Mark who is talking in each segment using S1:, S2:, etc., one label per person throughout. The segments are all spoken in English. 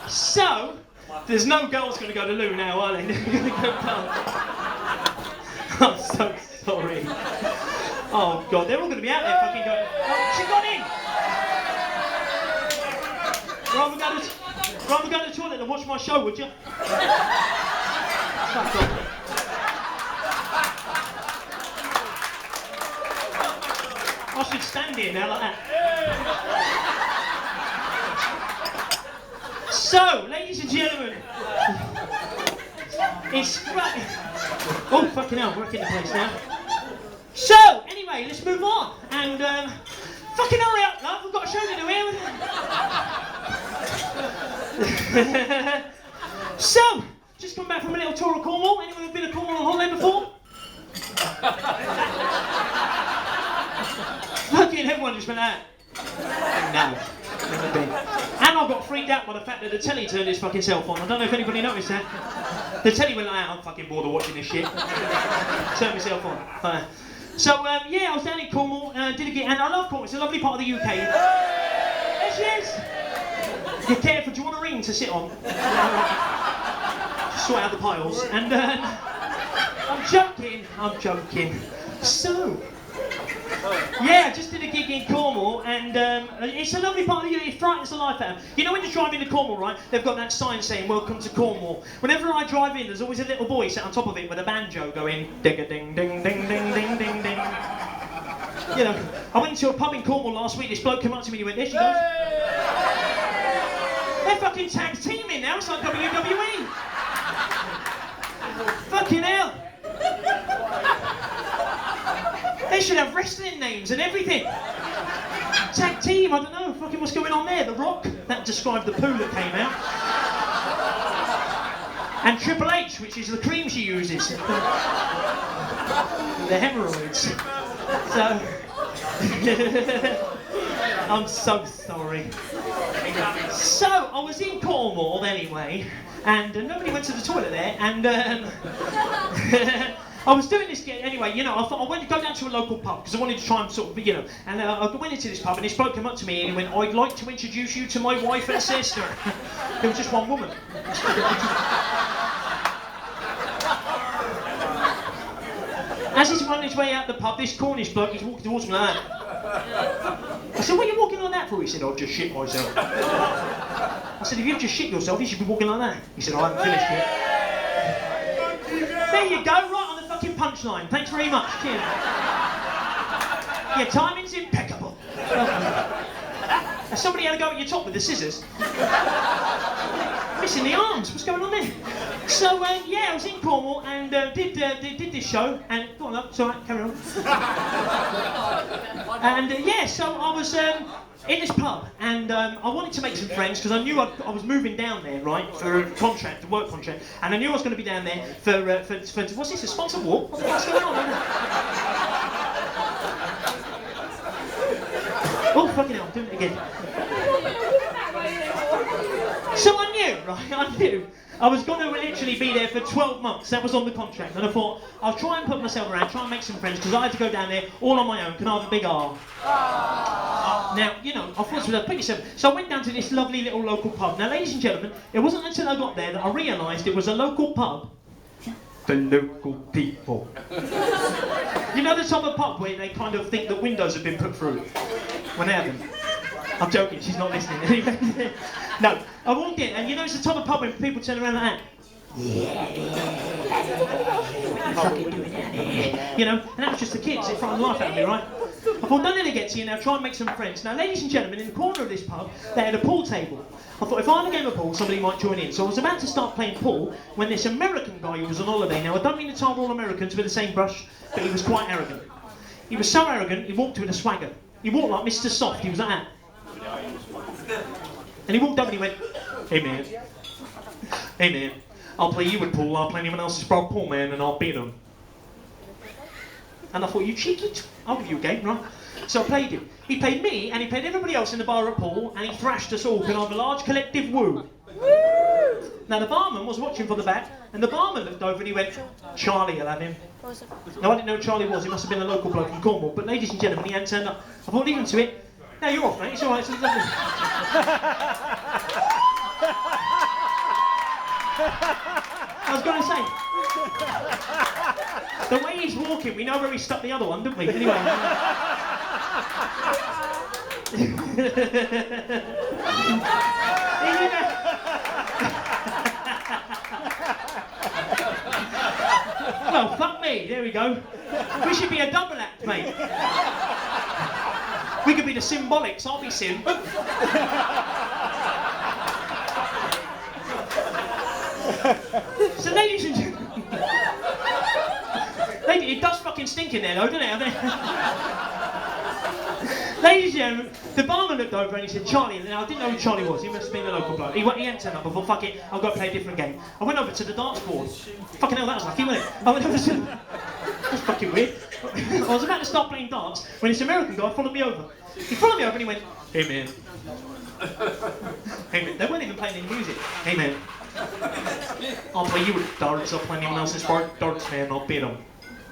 S1: So, there's no girls going to go to loo now, are they? They're going to go pub. I'm so sorry. Oh God, they're all going to be out there fucking going, oh, she got in! Rather go to the toilet and watch my show, would you? Fuck off. I should stand here now like that. So, ladies and gentlemen, it's oh fucking hell, we're in the place now. So, anyway, let's move on and fucking hurry up, love. We've got a show to do here. So, just come back from a little tour of Cornwall. Anyone who's been to Cornwall on holiday before? Fucking everyone just went out. No, never been. And I got freaked out by the fact that the telly turned its fucking self on. I don't know if anybody noticed that. The telly went like, I'm fucking bored of watching this shit. Turned myself on. So yeah, I was down in Cornwall, did a gig, and I love Cornwall. It's a lovely part of the UK. Yes, yes. You're careful. Do you want a ring to sit on? Just sort out the piles. And I'm joking. So. Yeah, I just did a gig in Cornwall, and it's a lovely part of the UK. It frightens the life out of them. You know when you drive into Cornwall, right? They've got that sign saying "Welcome to Cornwall." Whenever I drive in, there's always a little boy sat on top of it with a banjo going ding a ding ding ding ding ding ding ding. You know, I went to a pub in Cornwall last week. This bloke came up to me and he went, "There she goes." They're fucking tag teaming now. It's like WWE. Fucking hell. They should have wrestling names and everything. Tag team, I don't know, fucking what's going on there? The Rock, that described the poo that came out. And Triple H, which is the cream she uses. The hemorrhoids. So, I'm so sorry. So, I was in Cornwall anyway, and nobody went to the toilet there, and I was doing this anyway, you know, I thought I wanted to go down to a local pub because I wanted to try and sort of, you know, and I went into this pub and this bloke came up to me and he went, "I'd like to introduce you to my wife and sister." There was just one woman. As he's running his way out the pub, this Cornish bloke, he's walking towards me like that. I said, "What are you walking like that for?" He said, "I've just shit myself." I said, "If you've just shit yourself, you should be walking like that." He said, "I haven't finished yet." There you go, right on the fucking punchline. Thanks very much. Cheers. Your timing's impeccable. Somebody had a go at your top with the scissors. Missing the arms. What's going on there? So yeah, I was in Cornwall and did this show. And go on, love. It's all right. Carry on. And yeah, so I was in this pub, and I wanted to make some friends because I knew I was moving down there, right, for a contract, a work contract, and I knew I was going to be down there for what's this, a sponsored walk? What's going on? Oh, fucking hell, I'm doing it again. So I knew, right, I was going to literally be there for 12 months, that was on the contract, and I thought, I'll try and put myself around, try and make some friends, because I had to go down there all on my own, can I have a big R? Now, you know, I thought to myself, put yourself. So I went down to this lovely little local pub. Now, ladies and gentlemen, it wasn't until I got there that I realised it was a local pub. The local people. You know the type of pub where they kind of think that windows have been put through? When they haven't. I'm joking, she's not listening. No, I walked in, and you know it's the type of pub when people turn around like that. Yeah. What are you fucking doing down here? You know, and that was just the kids, it frightened the life out of me, right? I thought, don't let it get to you now, try and make some friends. Now, ladies and gentlemen, in the corner of this pub, they had a pool table. I thought, if I had a game of pool, somebody might join in. So I was about to start playing pool when this American guy who was on holiday, now I don't mean to tar all Americans with the same brush, but he was quite arrogant. He was so arrogant, he walked with a swagger. He walked like Mr. Soft, he was like that. And he walked up and he went, "Hey man, I'll play you in pool, I'll play anyone else's pool, man, and I'll beat him." And I thought, you cheeky, I'll give you a game, right? So I played him. He played me, and he played everybody else in the bar at pool, and he thrashed us all, and I'm a large collective woo. Now the barman was watching from the back, and the barman looked over and he went, "Charlie, you'll have him." Now I didn't know who Charlie was, he must have been a local bloke from Cornwall, but ladies and gentlemen, he hadn't turned up. I thought, leave him to it. Now you're off, mate, it's alright, it's lovely. I was going to say, the way he's walking, we know where he stuck the other one, don't we? Anyway. Well, fuck me, there we go. We should be a double act, mate. We could be the Symbolics, I'll be Sim. So ladies and gentlemen, it does fucking stink in there though, doesn't it? Ladies and gentlemen, the barman looked over and he said, Charlie, and I didn't know who Charlie was, he must have been a local bloke. He hadn't turned up, I thought, fuck it, I've got to play a different game. I went over to the dance board. Fucking hell, that was lucky, wasn't it? I went over to... That's fucking weird. I was about to start playing darts when this American guy followed me over. He followed me over and he went, hey man. Hey man, they weren't even playing any music. Hey man. I'll play you with darts, I'll play anyone else's darts, man, I'll beat him.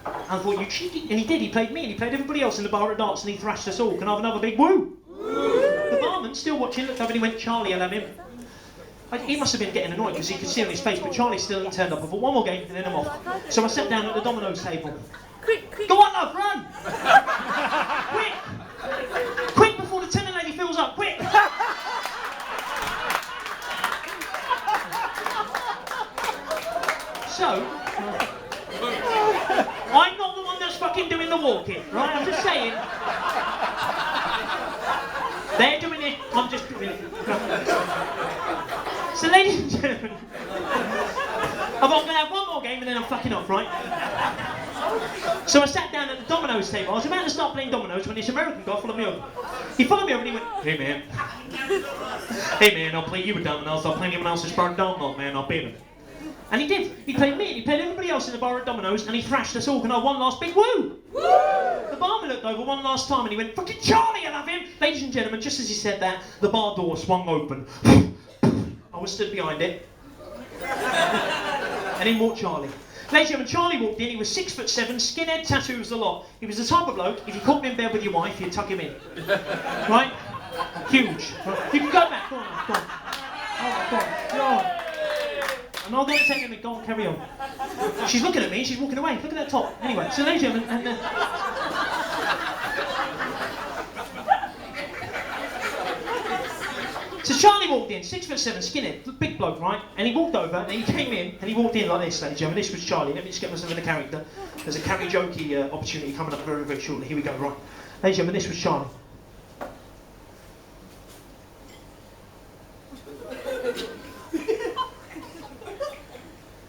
S1: I thought, you cheeky, and he did, he played me and he played everybody else in the bar at darts and he thrashed us all. Can I have another big woo? The barman, still watching, looked up and he went, Charlie, I'll have him. He must have been getting annoyed because he could see on his face, but Charlie still hadn't turned up. I thought, one more game and then I'm off. So I sat down at the dominoes table.
S2: Quick.
S1: Go on, love, run! Quick! Quick before the tenant lady fills up, quick! So, I'm not the one that's fucking doing the walking, right? I'm just saying. They're doing it, I'm just doing it. So ladies and gentlemen, I'm going to have one more game and then I'm fucking off, right? So I sat down at the dominoes table. I was about to start playing dominoes when this American guy followed me over. He followed me over and he went, hey man. Hey man, I'll play you with dominoes, I'll play anyone else's bar at dominoes, man, I'll beat him. And he did. He played me and he played everybody else in the bar at dominoes and he thrashed us all. Can I have one last big woo? The barman looked over one last time and he went, fucking Charlie, I love him. Ladies and gentlemen, just as he said that, the bar door swung open. I was stood behind it. And in walked Charlie. Ladies and gentlemen, Charlie walked in, he was 6'7", skinhead, tattoos a lot. He was the type of bloke, if you caught him in bed with your wife, you'd tuck him in. Right? Huge. Right. You can go back, go on, go on. Oh, go on. I'm not going to take him and go on, carry on. She's looking at me, she's walking away. Look at that top. Anyway, so ladies and gentlemen, and so Charlie walked in, 6'7", skinhead, big bloke, right? And he walked over, and he came in, and he walked in like this, ladies and gentlemen. This was Charlie. Let me just get myself in the character. There's a karaoke opportunity coming up very, very shortly. Here we go, right? Ladies and gentlemen, this was Charlie.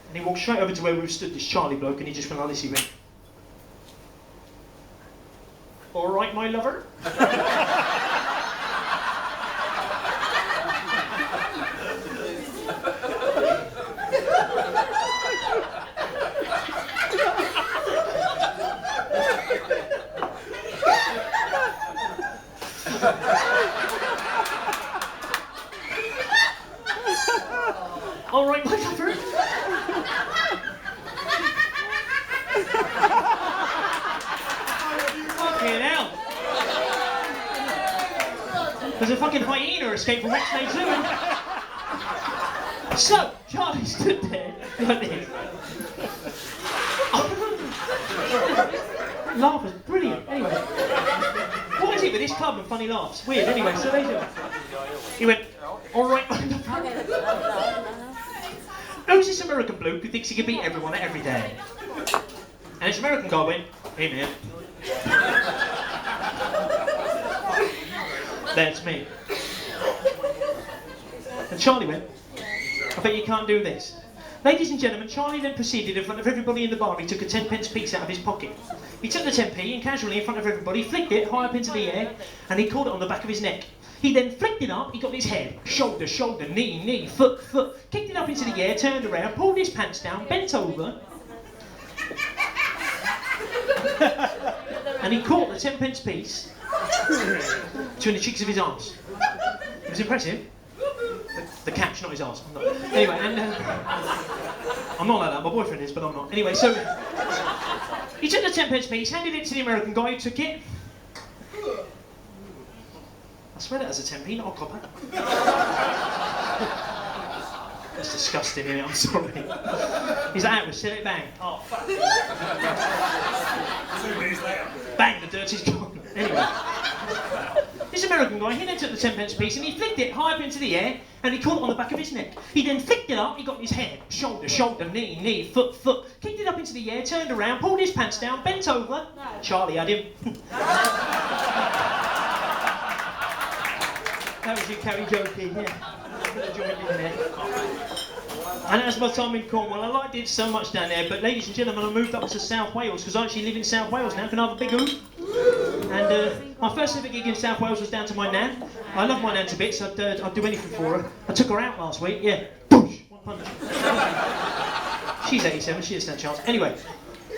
S1: And he walked straight over to where we stood, this Charlie bloke, and he just went like this, he went, all right, my lover? All right, my lover? Fucking hell. There's a fucking hyena escaped from X-May Zoo. So, Charlie stood there like this. Laugh is brilliant. Anyway. What is it with this club and funny laughs? Weird, anyway, so they do. He went, all right, my lover. Who's this American bloke who thinks he can beat everyone every day? And this American guy went, hey man. That's me. And Charlie went, I bet you can't do this. Ladies and gentlemen, Charlie then proceeded in front of everybody in the bar. He took a 10p piece out of his pocket. He took the 10p and casually in front of everybody flicked it high up into the air and he caught it on the back of his neck. He then flicked it up, he got his head, shoulder, shoulder, knee, knee, foot, foot, kicked it up into the air, turned around, pulled his pants down, bent over, and he caught the 10p piece between the cheeks of his arms. It was impressive. The catch, not his arse. Anyway, and I'm not like that, my boyfriend is, but I'm not. Anyway, so he took the 10p piece, handed it to the American guy who took it. I swear that as a 10p, not a copper. That's disgusting, isn't it? I'm sorry. He's like, Atwood, set it bang. Oh, fuck.
S2: 2 minutes later.
S1: Bang, the dirty's gone. Anyway. This American guy, he then took the 10-pence piece and he flicked it high up into the air and he caught it on the back of his neck. He then flicked it up, he got his head, shoulder, shoulder, knee, knee, foot, foot, kicked it up into the air, turned around, pulled his pants down, bent over. Charlie had him. That was your carry joking, yeah. And that's my time in Cornwall. I liked it so much down there, but ladies and gentlemen, I moved up to South Wales because I actually live in South Wales now. Can I have a big hoop? And my first ever gig in South Wales was down to my nan. I love my nan to bits. I'd do anything for her. I took her out last week. Yeah, boosh, one punch. She's 87. She has no chance. Anyway.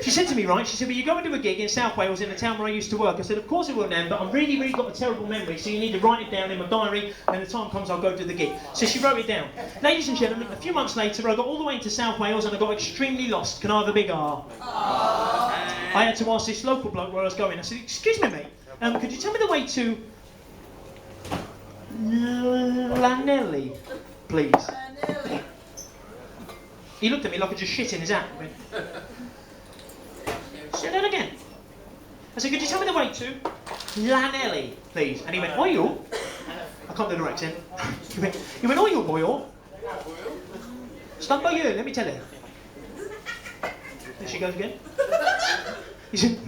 S1: She said to me, right, she said, well, you go and do a gig in South Wales in the town where I used to work. I said, of course I will, Nan, but I've really, really got a terrible memory, so you need to write it down in my diary, and when the time comes, I'll go do the gig. So she wrote it down. Ladies and gentlemen, a few months later, I got all the way into South Wales and I got extremely lost. Can I have a big R? I had to ask this local bloke where I was going. I said, excuse me, mate, could you tell me the way to Llanelli, please? He looked at me like I just shit in his hat. Say that again. I said, could you tell me the way to Llanelli, please? And he went, oil? I can't do the accent. He went, oil? Stand by you, let me tell you. There she goes again. He said,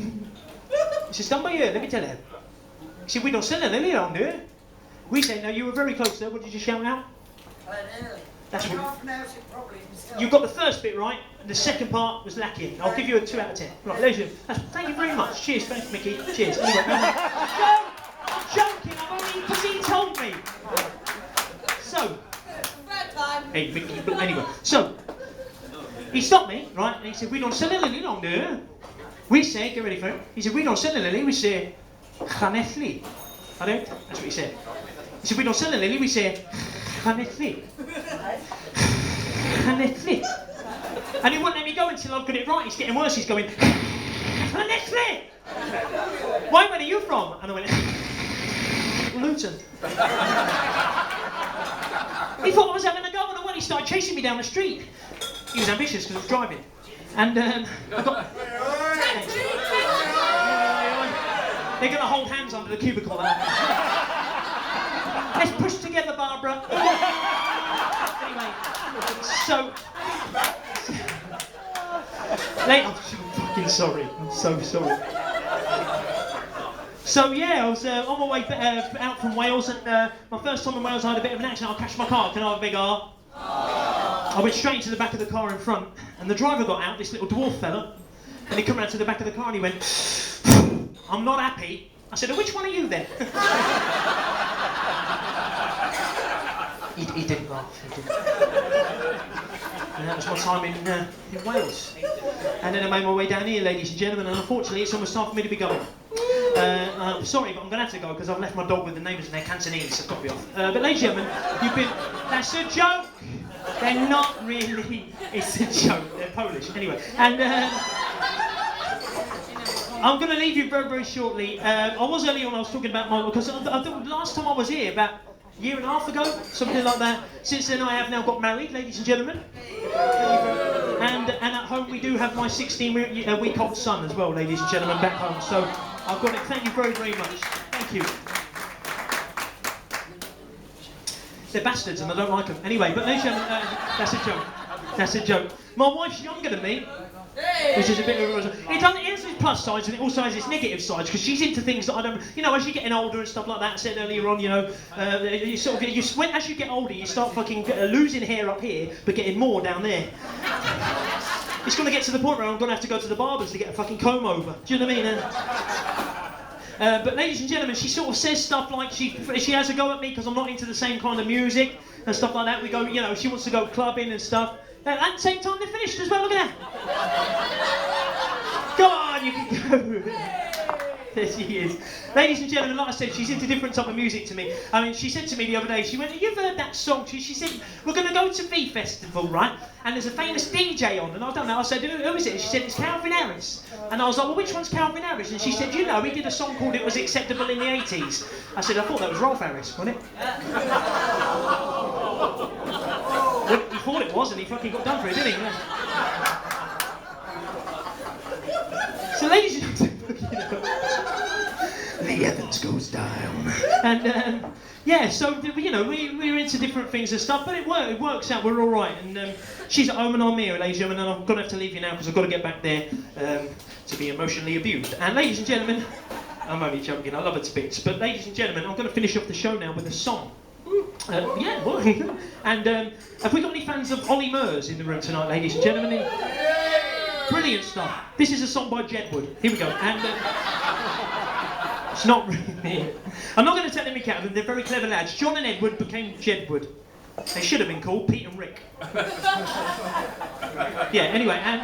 S1: stand by you, let me tell you. He said, we don't sell Llanelli around here. We said, no, you were very close there. What did you shout out? Llanelli. That's what. I can't pronounce it properly myself. You got the first bit right, and the second part was lacking. I'll give you a 2 out of 10. Right, ladies and gentlemen, thank you very much. Cheers, thanks, Mickey. Cheers. Anyway, I'm joking. I've only because he told me. So. Hey, Mickey. But anyway, so he stopped me, right, and he said, "We don't sell Llanelli on there." We say, get ready for it. He said, "We don't sell Llanelli. We say, Llanelli." I don't. That's what he said. He said, "We don't sell Llanelli. We say, Llanelli." Llanelli. And he wouldn't let me go until I've got it right. He's getting worse. He's going, Llanelli. Why, where are you from? And I went, Luton. He thought I was having a go, and when he started chasing me down the street. He was ambitious because I was driving. And I got... They're going to hold hands under the cubicle now. Let's push together, Barbara. Anyway, so... I'm fucking sorry. I'm so sorry. So yeah, I was on my way out from Wales, and my first time in Wales I had a bit of an accident. I crashed my car. Can I have a big R? I went straight into the back of the car in front, and the driver got out, this little dwarf fella, and he come round to the back of the car and he went, "I'm not happy." I said, "Oh, which one are you then?" He didn't laugh. He didn't. And that was my time in Wales. And then I made my way down here, ladies and gentlemen, and unfortunately it's almost time for me to be going. I'm sorry, but I'm going to have to go because I've left my dog with the neighbours and they're Cantonese, so I've got to be off. But ladies and gentlemen, you've been... That's a joke! They're not really... It's a joke, they're Polish. Anyway, and... I'm going to leave you very, very shortly. I was earlier on, I was talking about my... Because I thought last time I was here, about a year and a half ago, something like that. Since then I have now got married, ladies and gentlemen. And at home we do have my 16-week-old son as well, ladies and gentlemen, back home. So I've got it. Thank you very, very much. Thank you. They're bastards and I don't like them. Anyway, but ladies and gentlemen, that's a joke. That's a joke. My wife's younger than me. Which is a bit of a... It has its plus sides and it also has its negative sides because she's into things that I don't... You know, as you're getting older and stuff like that, I said earlier on, you know, you sort of... as you get older, you start fucking losing hair up here, but getting more down there. It's going to get to the point where I'm going to have to go to the barbers to get a fucking comb over. Do you know what I mean? But ladies and gentlemen, she sort of says stuff like she has a go at me because I'm not into the same kind of music and stuff like that. We go, you know, she wants to go clubbing and stuff. At the same time, they're finished as well, look at that. Go on, you can go. There she is. Ladies and gentlemen, like I said, she's into different type of music to me. I mean, she said to me the other day, she went, "You've heard that song?" She said, "We're going to go to V Festival, right? And there's a famous DJ on." And I don't know. I said, "Who is it?" She said, "It's Calvin Harris." And I was like, "Well, which one's Calvin Harris?" And she said, "You know, he did a song called It Was Acceptable in the 80s. I said, "I thought that was Rolf Harris, wasn't it?" thought it was, and he fucking got done for it, didn't he? Yeah. So, ladies and gentlemen, the Evans goes down. And, yeah, so, you know, we're into different things and stuff, but it works out, we're all right. And she's at home and I'm here, ladies and gentlemen, and I'm going to have to leave you now because I've got to get back there to be emotionally abused. And, ladies and gentlemen, I'm only joking, I love her to bits, but ladies and gentlemen, I'm going to finish off the show now with a song. Yeah, well, and have we got any fans of Ollie Murs in the room tonight, ladies and gentlemen? Brilliant stuff. This is a song by Jedwood. Here we go. And it's not really. I'm not going to tell them out of them. They're very clever lads. John and Edward became Jedwood. They should have been called Pete and Rick. Yeah. Anyway, and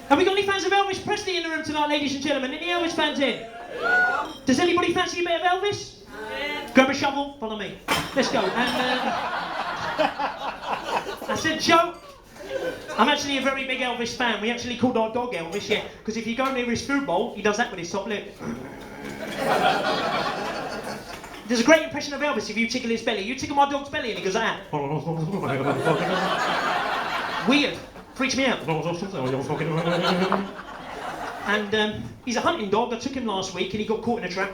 S1: have we got any fans of Elvis Presley in the room tonight, ladies and gentlemen? Any Elvis fans in? Does anybody fancy a bit of Elvis? Grab a shovel, follow me. Let's go. And I said, Joe, I'm actually a very big Elvis fan. We actually called our dog Elvis, yeah, because if you go near his food bowl, he does that with his top lip. There's a great impression of Elvis if you tickle his belly. You tickle my dog's belly and he goes like that. Weird. Freaks me out. And he's a hunting dog. I took him last week and he got caught in a trap.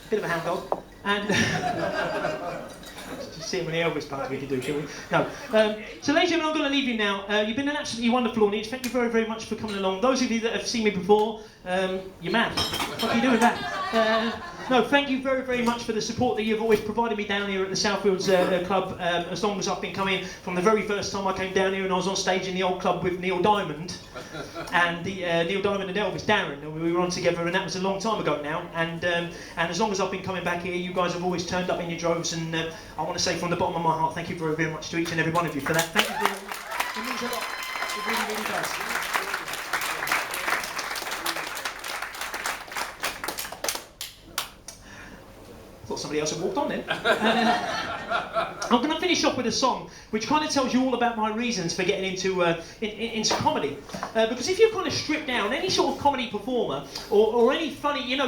S1: Bit of a hound dog. And just see how many Elvis puns we can do, shall we? No. So, ladies and gentlemen, I'm going to leave you now. You've been an absolutely wonderful audience. Thank you very, very much for coming along. Those of you that have seen me before, you're mad. What are you doing that? No, thank you very, very much for the support that you've always provided me down here at the Southfields Club, as long as I've been coming. From the very first time I came down here and I was on stage in the old club with Neil Diamond, and Neil Diamond and Elvis Darren, and we were on together, and that was a long time ago now. And as long as I've been coming back here, you guys have always turned up in your droves, and I want to say from the bottom of my heart, thank you very, very much to each and every one of you for that. Thank you very much. It means a lot. It really, really does. Thought somebody else had walked on then. I'm going to finish off with a song which kind of tells you all about my reasons for getting into comedy. Because if you kind of strip down any sort of comedy performer or any funny, you know,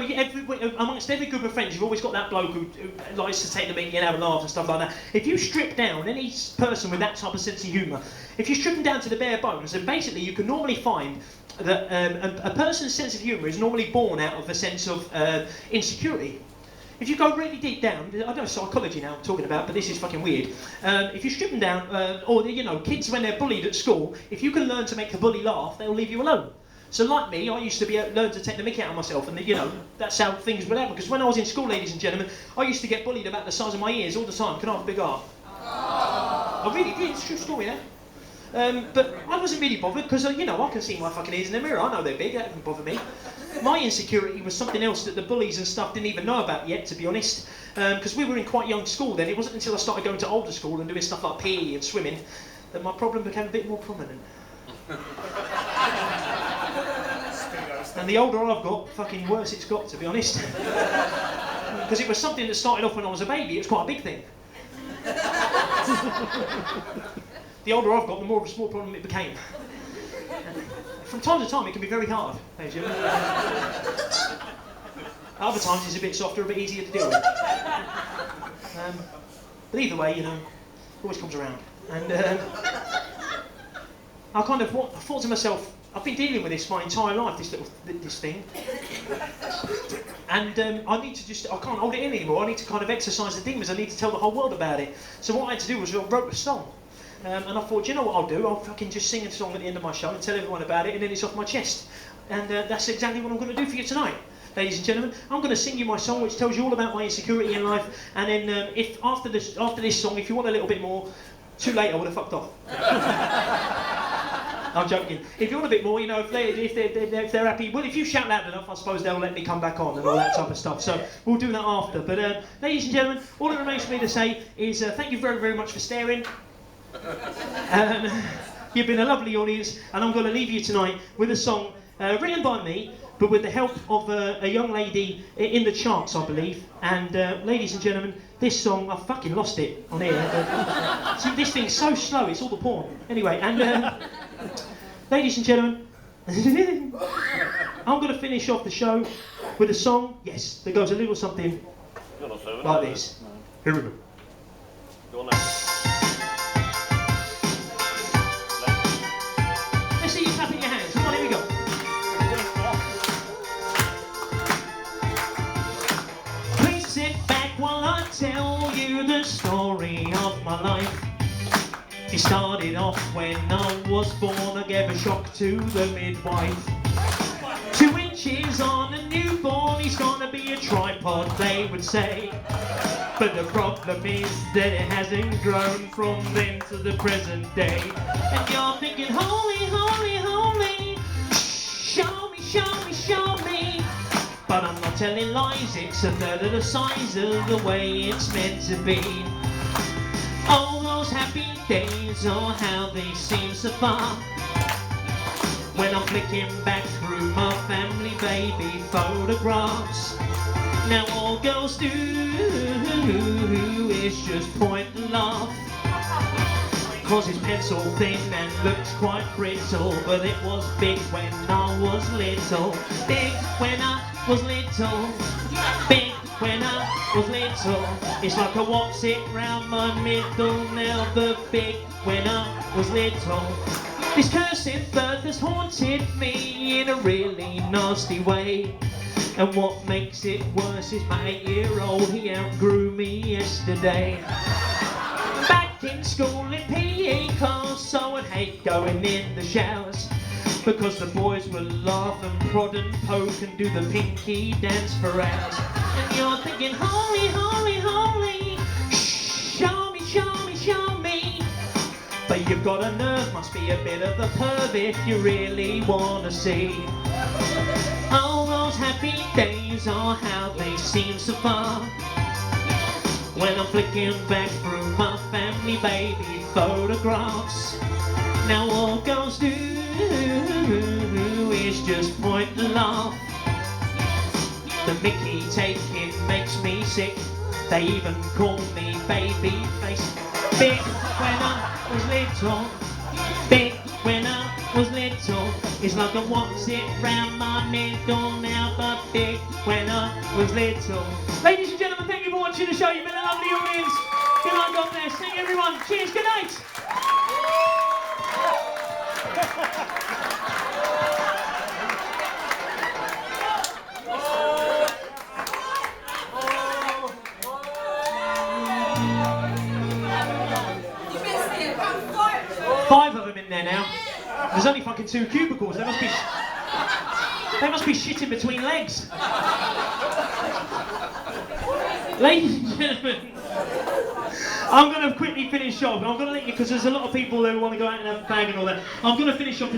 S1: amongst every group of friends, you've always got that bloke who likes to take the mickey and have a laugh and stuff like that. If you strip down any person with that type of sense of humour, if you strip them down to the bare bones, then basically you can normally find that a person's sense of humour is normally born out of a sense of insecurity. If you go really deep down, I know psychology now I'm talking about, but this is fucking weird. If you strip them down, or you know, kids when they're bullied at school, if you can learn to make the bully laugh, they'll leave you alone. So like me, I used to learn to take the mickey out of myself, and you know, that's how things would happen. Because when I was in school, ladies and gentlemen, I used to get bullied about the size of my ears all the time. Can I have a big arm? I really did, it's a true story, yeah? But I wasn't really bothered because, you know, I can see my fucking ears in the mirror. I know they're big, that doesn't bother me. My insecurity was something else that the bullies and stuff didn't even know about yet, to be honest. Because we were in quite young school then. It wasn't until I started going to older school and doing stuff like PE and swimming that my problem became a bit more prominent. And the older I've got, fucking worse it's got, to be honest. Because it was something that started off when I was a baby. It was quite a big thing. The older I've got, the more of a small problem it became. From time to time, it can be very hard. Other times, it's a bit softer, a bit easier to deal with. But either way, you know, it always comes around. And I kind of thought to myself, I've been dealing with this my entire life, this thing. And I need to I can't hold it in anymore. I need to kind of exercise the demons. I need to tell the whole world about it. So what I had to do was I wrote a song. And I thought, you know what I'll do? I'll fucking just sing a song at the end of my show and tell everyone about it, and then it's off my chest. And that's exactly what I'm going to do for you tonight, ladies and gentlemen. I'm going to sing you my song, which tells you all about my insecurity in life. And then, if after this song, if you want a little bit more, too late. I would have fucked off. I'm joking. If you want a bit more, you know, if they're happy, well, if you shout loud enough, I suppose they'll let me come back on and all that type of stuff. So we'll do that after. But ladies and gentlemen, all that remains for me to say is thank you very, very much for staring. You've been a lovely audience, and I'm going to leave you tonight with a song written by me, but with the help of a young lady in the charts, I believe. And ladies and gentlemen, this song, I fucking lost it on here. See, this thing's so slow, it's all the porn. Anyway, and ladies and gentlemen, I'm going to finish off the show with a song, yes, that goes a little something Like this. Here we go. Let's see you clapping your hands. Come on, here we go. Please sit back while I tell you the story of my life. It started off when I was born. I gave a shock to the midwife. 2 inches on a newborn, he's gonna be a tripod, they would say. But the problem is that it hasn't grown from then to the present day. And you're thinking, holy, holy, holy, show me, show me, show me. But I'm not telling lies, it's a third of the size of the way it's meant to be. All those happy days, oh how they seem so far. When I'm flicking back through my family baby photographs. Now all girls do is just point and laugh. Cause it's pencil thin and looks quite brittle. But it was big when I was little. Big when I was little. Big when I was little. It's like a what's it round my middle now. The big when I was little. This cursed birth has haunted me in a really nasty way. And what makes it worse is my 8-year-old, he outgrew me yesterday. Back in school in PE class, so I'd hate going in the showers. Because the boys will laugh and prod and poke and do the pinky dance for hours. And you're thinking, holy, holy, holy, show me, show me, show me. But you've got a nerve, must be a bit of a perv if you really want to see. All those happy days, oh how they seem so far. When I'm flicking back through my family baby photographs. Now all girls do is just point and laugh. The mickey taking makes me sick. They even call me baby face. Big when I was little. Big when I was little. It's like a what's it round my middle now. But big when I was little. Ladies and gentlemen, thank you for watching the show. You've been a lovely audience. Good night, God bless. Thank you everyone. Cheers, good night. Five of them in there now. There's only fucking 2 cubicles. They must be shitting between legs. Ladies and gentlemen, I'm going to quickly finish off. I'm going to let you, because there's a lot of people who want to go out and have a fag and all that. I'm going to finish off this.